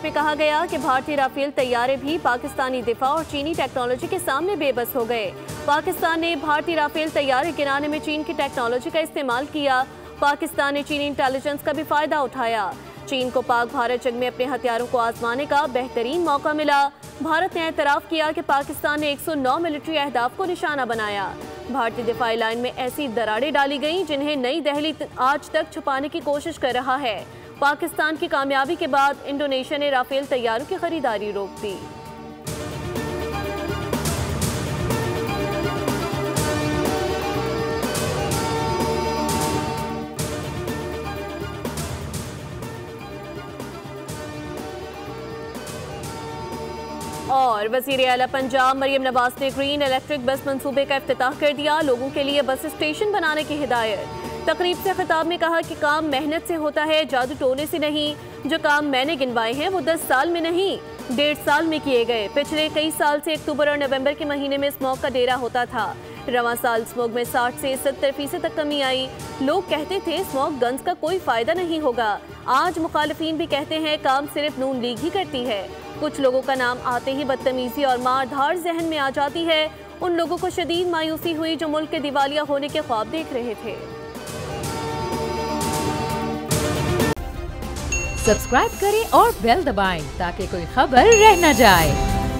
में कहा गया कि भारतीय राफेल तैयारे भी पाकिस्तानी दिफा और चीनी टेक्नोलॉजी के सामने बेबस हो गए। पाकिस्तान ने भारतीय राफेल तैयारे गिराने में चीन की टेक्नोलॉजी का इस्तेमाल किया। पाकिस्तान ने चीनी इंटेलिजेंस का भी फायदा उठाया। चीन को पाक भारत जंग में अपने हथियारों को आजमाने का बेहतरीन मौका मिला। भारत ने एतराफ़ किया कि पाकिस्तान ने 109 मिलिट्री अहदाफ को निशाना बनाया। भारतीय दिफाई लाइन में ऐसी दरारें डाली गईं जिन्हें नई दिल्ली आज तक छुपाने की कोशिश कर रहा है। पाकिस्तान की कामयाबी के बाद इंडोनेशिया ने राफेल तैयारों की खरीदारी रोक दी। और वज़ीर आला पंजाब मरियम नवाज ने ग्रीन इलेक्ट्रिक बस मंसूबे का इफ्तिताह कर दिया। लोगों के लिए बस स्टेशन बनाने की हिदायत। तकरीब से खिताब में कहा कि काम मेहनत से होता है, जादू टोने से नहीं। जो काम मैंने गिनवाए हैं वो 10 साल में नहीं 1.5 साल में किए गए। पिछले कई साल से अक्टूबर और नवंबर के महीने में स्मॉग का डेरा होता था। रवां साल स्मॉग में 60 से 70% तक कमी आई। लोग कहते थे स्मॉग गन्स का कोई फायदा नहीं होगा। आज मुखालिफिन भी कहते हैं काम सिर्फ नून लीग ही करती है। कुछ लोगों का नाम आते ही बदतमीजी और मारधार जहन में आ जाती है। उन लोगों को शदीद मायूसी हुई जो मुल्क के दिवालिया होने के ख्वाब देख रहे थे। सब्सक्राइब करें और बेल दबाएं ताकि कोई खबर रह न जाए।